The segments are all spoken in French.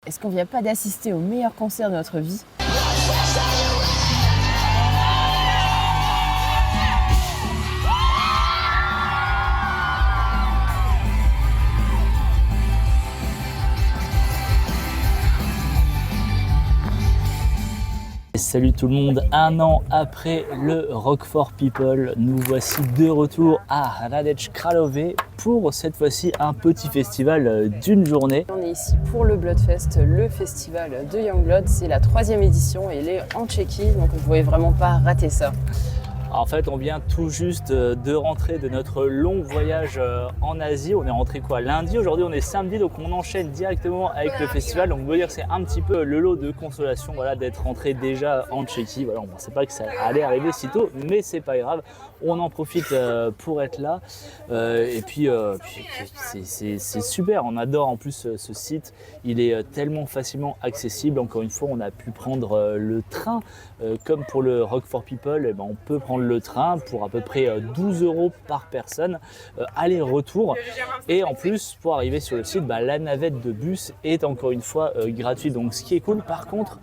est-ce qu'on vient pas d'assister au meilleur concert de notre vie? Salut tout le monde, un an après le Rock for People, nous voici de retour à Hradec Králové pour cette fois-ci un petit festival d'une journée. On est ici pour le Bloodfest, le festival de Youngblood, c'est la 3e édition et il est en Tchéquie, donc on ne pouvait vraiment pas rater ça. En fait, on vient tout juste de rentrer de notre long voyage en Asie. On est rentré quoi lundi, aujourd'hui on est samedi, donc on enchaîne directement avec le festival. Donc on peut dire que c'est un petit peu le lot de consolation, voilà, d'être rentré déjà en Tchéquie. Voilà, on ne pensait pas que ça allait arriver si tôt, mais c'est pas grave. On en profite pour être là. Et puis c'est super, on adore en plus ce site. Il est tellement facilement accessible. Encore une fois, on a pu prendre le train. Comme pour le Rock for People, eh ben, on peut prendre le train pour à peu près 12 € par personne, aller-retour. Et en plus, pour arriver sur le site, la navette de bus est encore une fois gratuite. Donc ce qui est cool, par contre,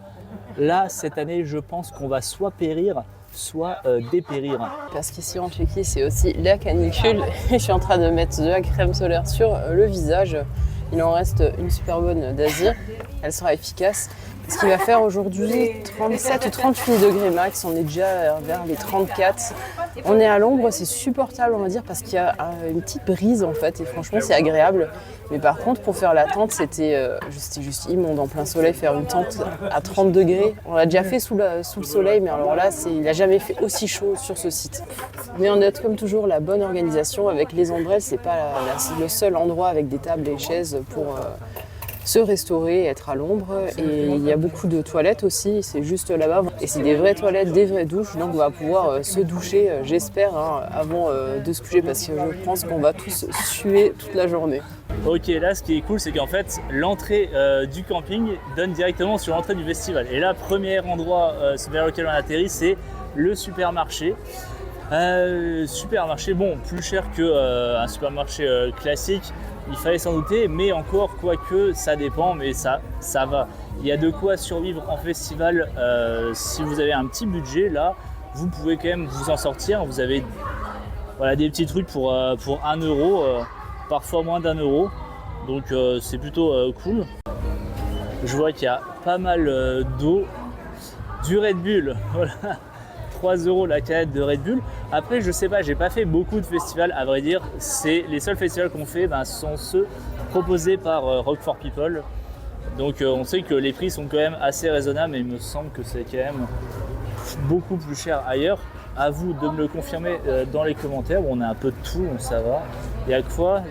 là, cette année, je pense qu'on va soit périr, soit dépérir. Parce qu'ici en Tchéquie, c'est aussi la canicule. Et je suis en train de mettre de la crème solaire sur le visage. Il en reste une super bonne d'Asie. Elle sera efficace. Ce qui va faire aujourd'hui 37 ou 38 degrés max, on est déjà vers les 34. On est à l'ombre, c'est supportable on va dire parce qu'il y a une petite brise en fait et franchement c'est agréable. Mais par contre pour faire la tente c'était juste immonde en plein soleil, faire une tente à 30 degrés. On l'a déjà fait sous le soleil mais alors là il n'a jamais fait aussi chaud sur ce site. Mais on note comme toujours la bonne organisation avec les ombrelles, c'est pas le seul endroit avec des tables et chaises pour se restaurer, être à l'ombre. Et il y a beaucoup de toilettes aussi, c'est juste là-bas. Et c'est des vraies toilettes, des vraies douches, donc on va pouvoir se doucher, j'espère, avant de se coucher, parce que je pense qu'on va tous suer toute la journée. Ok, là ce qui est cool, c'est qu'en fait, l'entrée du camping donne directement sur l'entrée du festival. Et là, premier endroit vers lequel on atterrit, c'est le supermarché. Supermarché, bon, plus cher qu'un supermarché classique, il fallait s'en douter, mais encore, quoique, ça dépend, mais ça va. Il y a de quoi survivre en festival. Si vous avez un petit budget, là, vous pouvez quand même vous en sortir. Vous avez des petits trucs pour 1 €, parfois moins d'1 €. Donc c'est plutôt cool. Je vois qu'il y a pas mal d'eau, du Red Bull, voilà. 3 € la canette de Red Bull. Après, je sais pas, j'ai pas fait beaucoup de festivals, à vrai dire. C'est les seuls festivals qu'on fait, sont ceux proposés par Rock for People. Donc on sait que les prix sont quand même assez raisonnables, mais il me semble que c'est quand même beaucoup plus cher ailleurs. À vous de me le confirmer dans les commentaires. Bon, on a un peu de tout, ça va. Il y a quoi?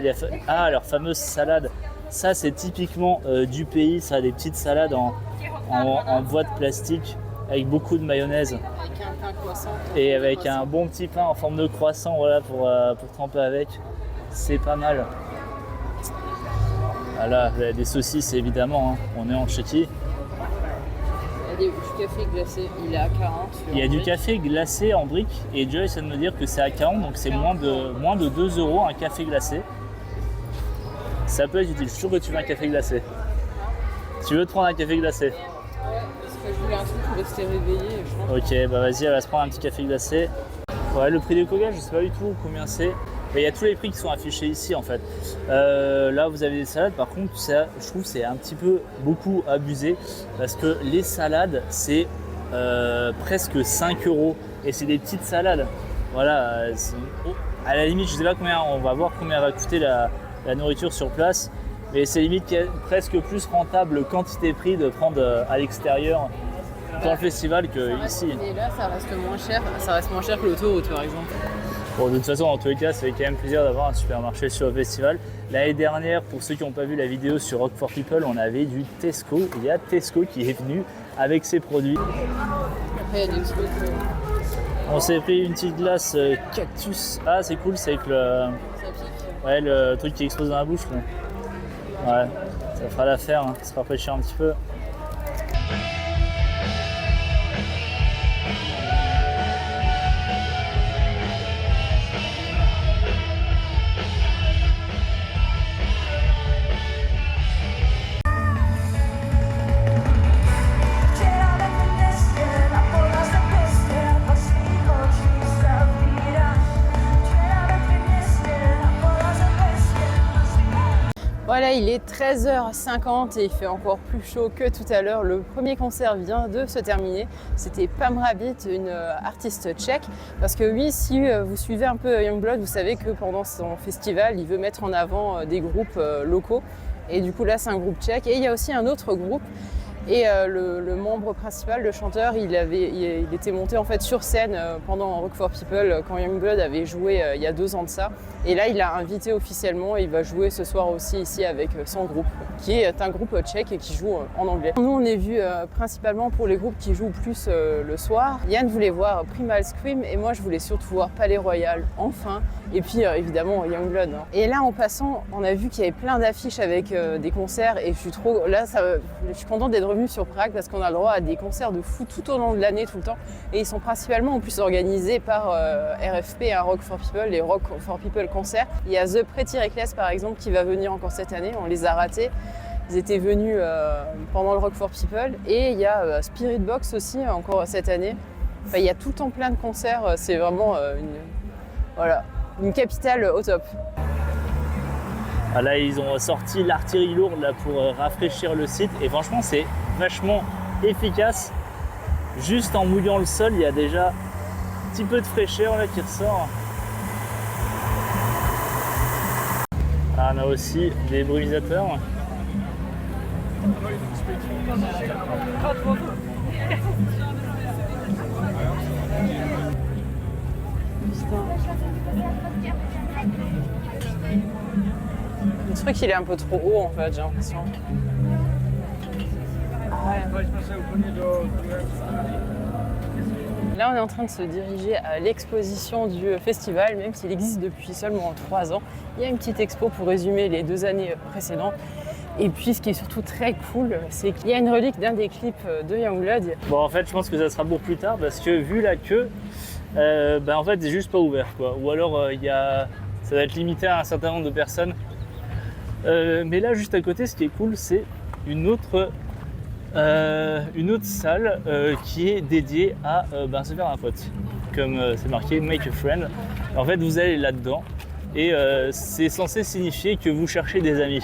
Leur fameuse salade. Ça, c'est typiquement du pays. Ça a des petites salades en boîte plastique avec beaucoup de mayonnaise. Avec un pain croissant. Et avec un bon petit pain en forme de croissant, voilà, pour tremper avec. C'est pas mal. Voilà, des saucisses évidemment, hein. On est en Tchéquie. Il y a du café glacé, il est à 40. Il y a du café glacé en brique et Joy essaie de me dire que c'est à 40, donc c'est moins de 2 € un café glacé. Ça peut être utile, je suis sûr que tu veux un café glacé. Tu veux te prendre un café glacé? Ouais, parce que je voulais un truc pour rester réveillé. Ok, vas-y, elle va se prendre un petit café glacé. Ouais, le prix des coca, je sais pas du tout combien c'est. Mais il y a tous les prix qui sont affichés ici en fait. Là vous avez des salades, par contre ça, je trouve que c'est un petit peu beaucoup abusé parce que les salades c'est presque 5 € et c'est des petites salades. Voilà, à la limite je sais pas combien, on va voir combien va coûter la nourriture sur place. Mais c'est limite presque plus rentable quantité prix de prendre à l'extérieur dans le festival qu'ici. Et là ça reste moins cher que l'autoroute par exemple. Bon, de toute façon, en tous les cas, ça fait quand même plaisir d'avoir un supermarché sur le festival. L'année dernière, pour ceux qui n'ont pas vu la vidéo sur Rock for People, on avait du Tesco. Il y a Tesco qui est venu avec ses produits. Après, il y a des trucs. On s'est pris une petite glace cactus. Ah, c'est cool, c'est avec le truc qui explose dans la bouche. Là. Ouais, ça fera l'affaire, hein. Ça se rafraîchir un petit peu. il est 13h50 et il fait encore plus chaud que tout à l'heure. Le premier concert vient de se terminer. C'était Pam Rabbit, une artiste tchèque. Parce que oui, si vous suivez un peu Youngblood, vous savez que pendant son festival, il veut mettre en avant des groupes locaux. Et du coup là, c'est un groupe tchèque. Et il y a aussi un autre groupe. Et le membre principal, le chanteur, il était monté en fait sur scène pendant Rock for People quand Youngblood avait joué il y a 2 ans de ça. Et là, il a invité officiellement et il va jouer ce soir aussi ici avec son groupe, qui est un groupe tchèque et qui joue en anglais. Nous, on est vus principalement pour les groupes qui jouent plus le soir. Yann voulait voir Primal Scream et moi, je voulais surtout voir Palais Royal, enfin. Et puis évidemment Youngblood. Et là, en passant, on a vu qu'il y avait plein d'affiches avec des concerts et je suis contente d'être revenue sur Prague parce qu'on a le droit à des concerts de fou tout au long de l'année, tout le temps. Et ils sont principalement en plus organisés par RFP, Rock for People, les Rock for People concerts. Il y a The Pretty Reckless par exemple qui va venir encore cette année, on les a ratés. Ils étaient venus pendant le Rock for People. Et il y a Spirit Box aussi encore cette année. Enfin, il y a tout le temps plein de concerts, c'est vraiment une capitale au top. Ah là, ils ont sorti l'artillerie lourde là, pour rafraîchir le site et franchement, c'est vachement efficace. Juste en mouillant le sol, il y a déjà un petit peu de fraîcheur là, qui ressort. Ah, on a aussi des brumisateurs. Le truc, il est un peu trop haut en fait, j'ai l'impression. Ouais. Là, on est en train de se diriger à l'exposition du festival, même s'il existe depuis seulement 3 ans. Il y a une petite expo pour résumer les 2 années précédentes. Et puis, ce qui est surtout très cool, c'est qu'il y a une relique d'un des clips de Youngblood. Bon, en fait, je pense que ça sera pour plus tard parce que vu la queue, en fait, c'est juste pas ouvert, quoi. Ou alors, ça va être limité à un certain nombre de personnes. Mais là, juste à côté, ce qui est cool, c'est une autre salle qui est dédiée à se faire un pote. Comme c'est marqué Make a Friend. En fait, vous allez là-dedans et c'est censé signifier que vous cherchez des amis.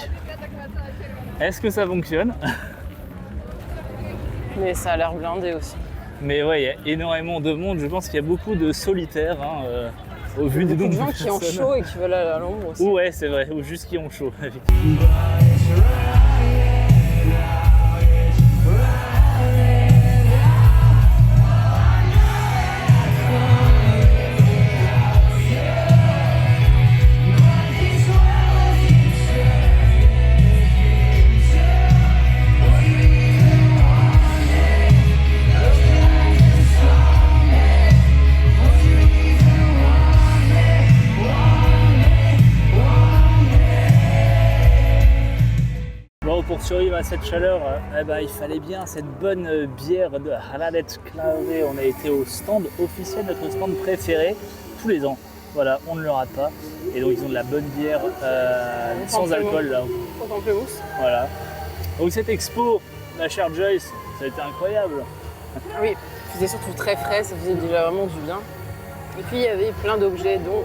Est-ce que ça fonctionne? Mais ça a l'air blindé aussi. Mais ouais, il y a énormément de monde. Je pense qu'il y a beaucoup de solitaires au vu du nombre de gens qui ont chaud et qui veulent aller à l'ombre aussi. Ouais, c'est vrai, ou juste qui ont chaud. Pour survivre à cette chaleur, il fallait bien cette bonne bière de Hradeč Krave. On a été au stand officiel, notre stand préféré, tous les ans. Voilà, on ne le rate pas. Et donc ils ont de la bonne bière sans alcool là. Voilà. Donc cette expo, ma chère Joyce, ça a été incroyable. Oui, c'était surtout très frais, ça faisait déjà vraiment du bien. Et puis il y avait plein d'objets dont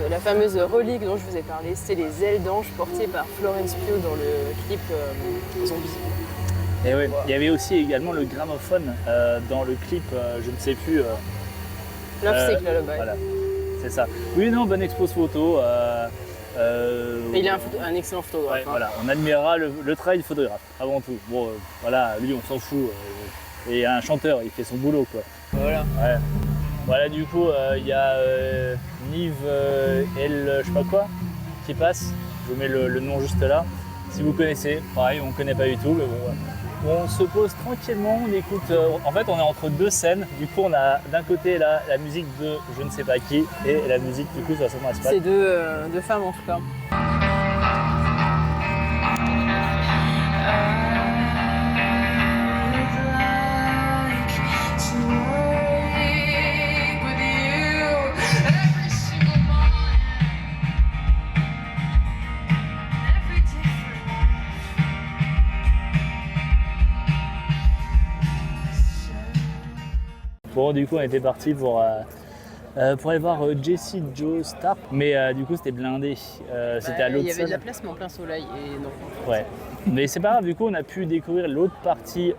la fameuse relique dont je vous ai parlé, c'était les ailes d'ange portées par Florence Pugh dans le clip Zombie. Et oui, il y avait aussi également le gramophone dans le clip, je ne sais plus. Love Sick Lullaby. Voilà, c'est ça. Oui, non, bonne expose photo. Et il est un excellent photographe. Ouais, voilà, on admirera le travail du photographe avant tout. Bon, voilà, lui on s'en fout. Et un chanteur, il fait son boulot quoi. Voilà. Ouais. Voilà, du coup, il y a Nive je sais pas quoi qui passe. Je vous mets le nom juste là. Si vous connaissez, pareil, on ne connaît pas du tout, mais bon. Ouais. On se pose tranquillement, on écoute. En fait, on est entre 2 scènes. Du coup, on a d'un côté là la musique de je ne sais pas qui et la musique du coup de la scène principale. C'est deux femmes en tout cas. Bon, du coup, on était parti pour pour aller voir Jessie Joe Stark, mais du coup c'était blindé, c'était à l'autre Il y avait salle. de la place mais en plein soleil et non. Ouais. Mais c'est pas grave, du coup on a pu découvrir l'autre partie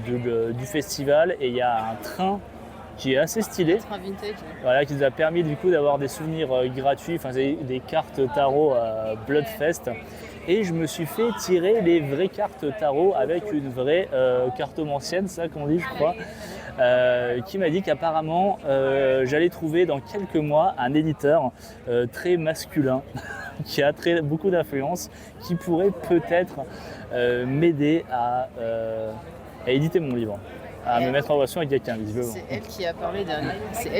du festival et il y a un train qui est assez stylé, Train vintage. voilà, qui nous a permis du coup d'avoir des souvenirs gratuits, enfin des cartes tarot Bloodfest. Et je me suis fait tirer les vraies cartes tarot avec une vraie cartomancienne, ça qu'on dit je crois, qui m'a dit qu'apparemment j'allais trouver dans quelques mois un éditeur très masculin qui a beaucoup d'influence, qui pourrait peut-être m'aider à éditer mon livre, à me mettre en relation avec quelqu'un visiblement. C'est elle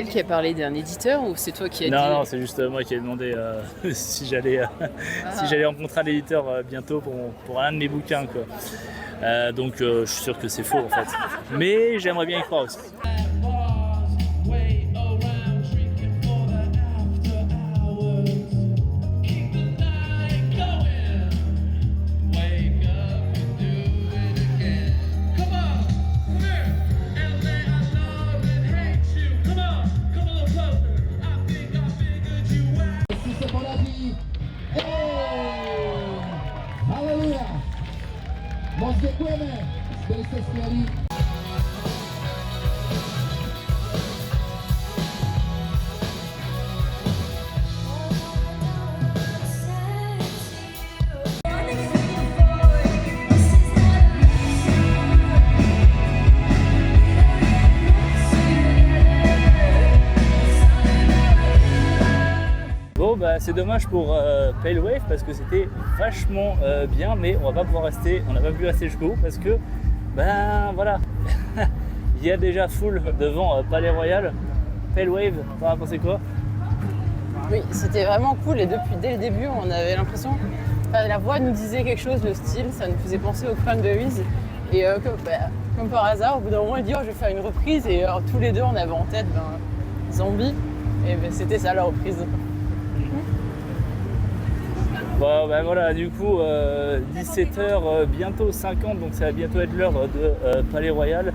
qui a parlé d'un éditeur ou c'est toi qui as dit? Non, c'est juste moi qui ai demandé si j'allais rencontrer un éditeur bientôt pour un de mes bouquins, quoi. Donc je suis sûr que c'est faux en fait. Mais j'aimerais bien y croire aussi. Aleluja! Moc děkujeme, byli jste skvělí. Bon bah c'est dommage pour Pale Wave parce que c'était vachement bien, mais on n'a pas pu rester jusqu'au bout parce que ben voilà, il y a déjà full devant Palais Royal. Pale Wave, t'en as pensé quoi? Oui, c'était vraiment cool et dès le début, on avait l'impression, la voix nous disait quelque chose, le style, ça nous faisait penser aux Cranberries. Et comme par hasard, au bout d'un moment, il dit oh, je vais faire une reprise et tous les deux, on avait en tête Zombie et c'était ça la reprise. Bon ben voilà, du coup 17h, bientôt 50, donc ça va bientôt être l'heure de Palais Royal.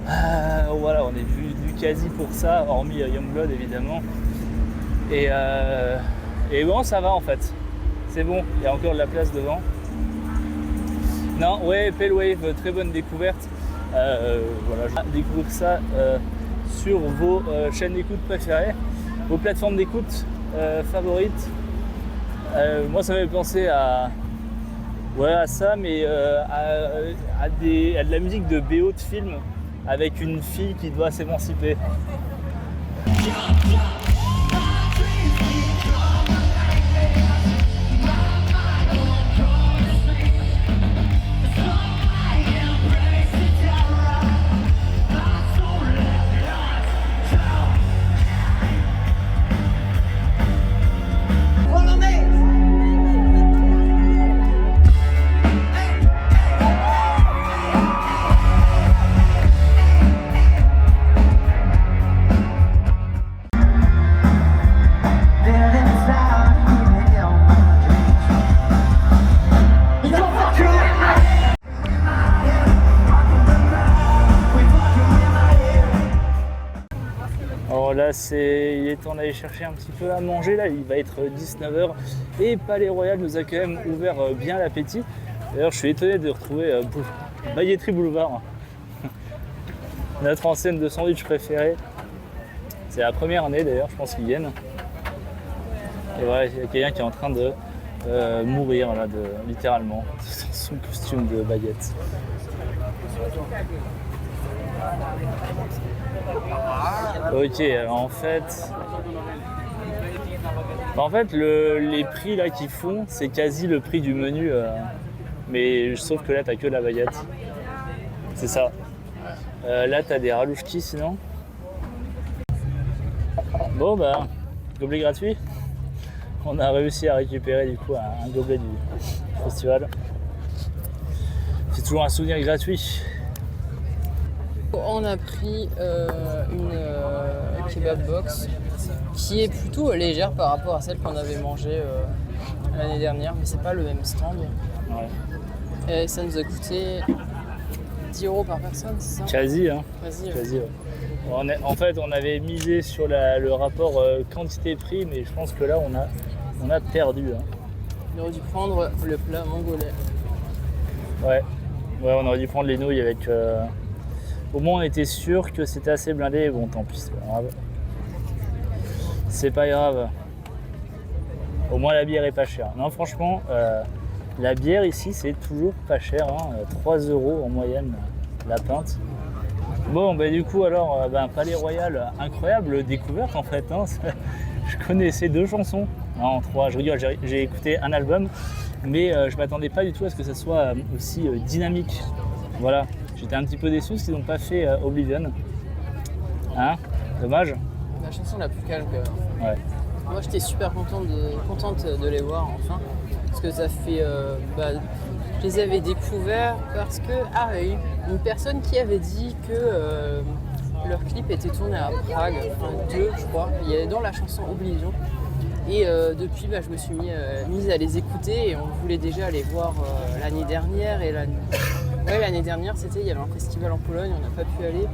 Voilà, on est vu du quasi pour ça, hormis Youngblood évidemment. Et bon, ça va en fait. C'est bon, il y a encore de la place devant. Non, ouais, Pale Wave, très bonne découverte. Voilà, je vais découvrir ça sur vos chaînes d'écoute préférées, vos plateformes d'écoute favorites. Moi, ça m'avait pensé à ça, mais à de la musique de BO de film avec une fille qui doit s'émanciper. Alors là, il est temps d'aller chercher un petit peu à manger. Là, il va être 19h et Palais Royal nous a quand même ouvert bien l'appétit. D'ailleurs, je suis étonné de retrouver Baguetterie Boulevard, notre enseigne de sandwich préférée. C'est la première année d'ailleurs, je pense qu'ils viennent. Et voilà, il y a quelqu'un qui est en train de mourir là, littéralement, dans son costume de baguette. Ok, alors en fait, les prix là qu'ils font, c'est quasi le prix du menu, mais sauf que là t'as que la baguette. C'est ça. Là t'as des ralouchkis sinon. Bon bah, gobelet gratuit. On a réussi à récupérer du coup un gobelet du festival. C'est toujours un souvenir gratuit. On a pris une kebab box qui est plutôt légère par rapport à celle qu'on avait mangée l'année dernière, mais c'est pas le même stand. Ouais. Et ça nous a coûté 10 € par personne, c'est ça? Quasi, hein. Vas-y. Quasi, ouais. En fait, on avait misé sur le rapport quantité-prix, mais je pense que là, on a perdu. Hein. On aurait dû prendre le plat mongolais. Ouais, on aurait dû prendre les nouilles avec... Au moins, on était sûr que c'était assez blindé. Bon, tant pis, c'est pas grave. C'est pas grave. Au moins, la bière est pas chère. Non, franchement, la bière ici, c'est toujours pas cher. Hein. 3 € en moyenne, la pinte. Bon, bah du coup, alors, Palais Royal, incroyable découverte en fait. Hein. Je connaissais 2 chansons. Non, 3, je rigole, j'ai écouté un album. Mais je m'attendais pas du tout à ce que ça soit aussi dynamique. Voilà, j'étais un petit peu déçu parce qu'ils n'ont pas fait Oblivion. Hein? Dommage. La chanson la plus calme quand même. Ouais. Moi j'étais super contente de les voir enfin. Parce que ça fait... je les avais découverts parce que... Ah oui, une personne qui avait dit que leur clip était tourné à Prague, enfin 2 je crois. Il y avait dans la chanson Oblivion. Et depuis, je me suis mise à les écouter et on voulait déjà les voir l'année dernière. Et l'année dernière, il y avait un festival en Pologne, on n'a pas pu aller.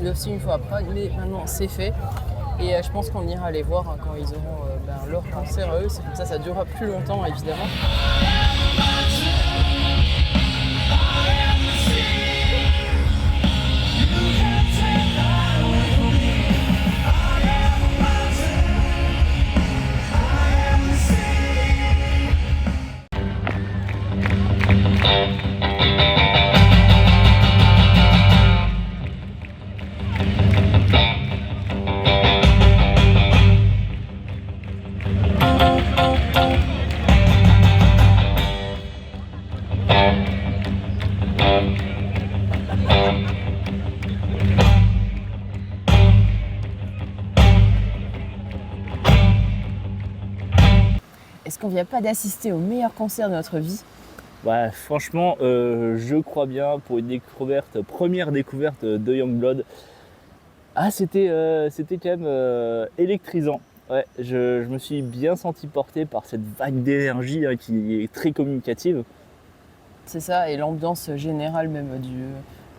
Il y a aussi une fois à Prague, mais maintenant c'est fait. Et je pense qu'on ira les voir quand ils auront leur concert à eux. C'est comme ça durera plus longtemps évidemment. Est-ce qu'on vient pas d'assister au meilleur concert de notre vie? Bah, franchement, je crois bien pour une première découverte de Youngblood. Ah, c'était quand même électrisant. Ouais, je me suis bien senti porté par cette vague d'énergie qui est très communicative. C'est ça, et l'ambiance générale même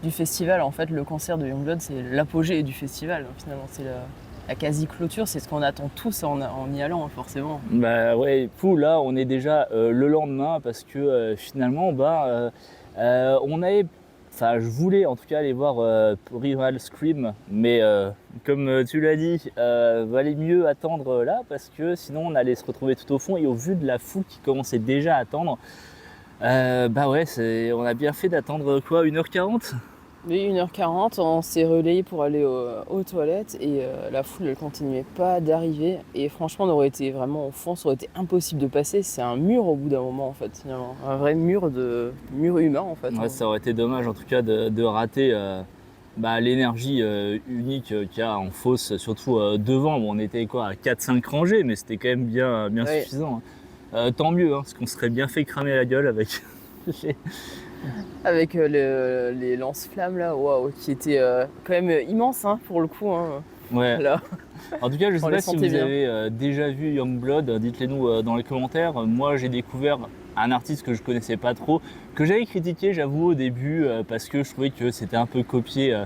du festival. En fait, le concert de Youngblood, c'est l'apogée du festival. Finalement, c'est la quasi-clôture, c'est ce qu'on attend tous en y allant, forcément. Bah ouais, là, on est déjà le lendemain parce que finalement, on avait... Enfin, je voulais en tout cas aller voir Primal Scream, mais comme tu l'as dit, valait mieux attendre là parce que sinon on allait se retrouver tout au fond et au vu de la foule qui commençait déjà à attendre, on a bien fait d'attendre quoi, 1h40 ? Oui, 1h40, on s'est relayé pour aller aux toilettes et la foule ne continuait pas d'arriver. Et franchement, on aurait été vraiment au fond, ça aurait été impossible de passer. C'est un mur au bout d'un moment en fait, finalement. Un vrai mur humain en fait. Ouais, ça aurait été dommage en tout cas de rater l'énergie unique qu'il y a en fosse, surtout devant. Bon, on était quoi, à 4-5 rangées, mais c'était quand même bien suffisant. Hein. Tant mieux, hein, parce qu'on serait bien fait cramer la gueule avec les... Avec les lance-flammes là, waouh, qui étaient quand même immenses pour le coup. Hein. Ouais. Là. En tout cas, je ne sais pas si vous bien. avez déjà vu Youngblood, dites-les nous dans les commentaires. Moi, j'ai découvert un artiste que je connaissais pas trop, que j'avais critiqué, j'avoue, au début, parce que je trouvais que c'était un peu copié,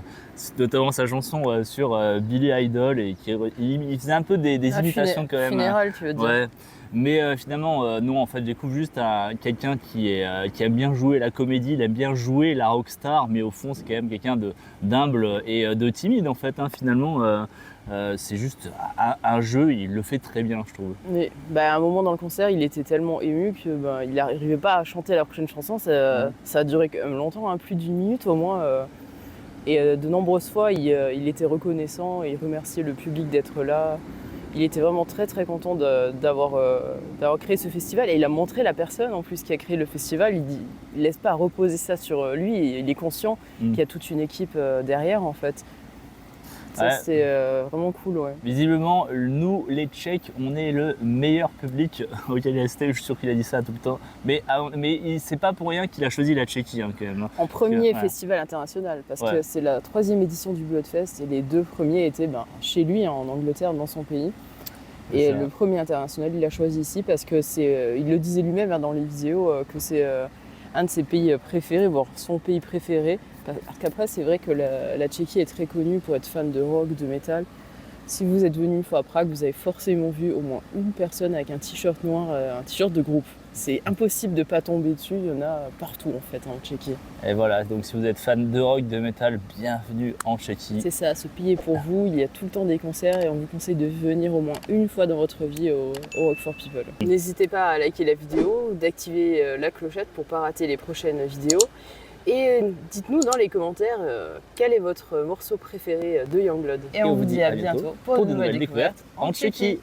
notamment sa chanson sur Billy Idol, et il faisait un peu des imitations quand même. Funéral, tu veux dire. Ouais. Mais finalement, non, en fait, je découvre juste quelqu'un qui aime bien jouer la comédie, il aime bien jouer la rockstar, mais au fond, c'est quand même quelqu'un d'humble et de timide, en fait, hein, finalement. C'est juste un jeu, il le fait très bien, je trouve. Mais à un moment dans le concert, il était tellement ému qu'il n'arrivait pas à chanter la prochaine chanson. Ça a duré quand même longtemps, plus d'1 minute au moins. Et de nombreuses fois, il était reconnaissant, il remerciait le public d'être là. Il était vraiment très très content d'avoir créé ce festival et il a montré la personne en plus qui a créé le festival. Il laisse pas reposer ça sur lui, il est conscient qu'il y a toute une équipe derrière en fait. Ça c'est vraiment cool. Ouais. Visiblement, nous les Tchèques, on est le meilleur public auquel il est resté. Je suis sûr qu'il a dit ça tout le temps. Mais c'est pas pour rien qu'il a choisi la Tchéquie quand même. En premier festival international parce que c'est la 3e édition du Bloodfest et les 2 premiers étaient chez lui en Angleterre, dans son pays. Et le premier international, il l'a choisi ici parce que il le disait lui-même dans les vidéos, que c'est un de ses pays préférés, voire son pays préféré. Parce qu'après, c'est vrai que la Tchéquie est très connue pour être fan de rock, de métal. Si vous êtes venu une fois à Prague, vous avez forcément vu au moins une personne avec un t-shirt noir, un t-shirt de groupe. C'est impossible de ne pas tomber dessus, il y en a partout en fait en Tchéquie. Et voilà, donc si vous êtes fan de rock, de métal, bienvenue en Tchéquie. C'est ça, ce pays est pour vous, il y a tout le temps des concerts et on vous conseille de venir au moins une fois dans votre vie au Rock for People. N'hésitez pas à liker la vidéo, d'activer la clochette pour ne pas rater les prochaines vidéos. Et dites-nous dans les commentaires quel est votre morceau préféré de Youngblood. Et on vous dit à bientôt pour de nouvelles découvertes en Tchéquie.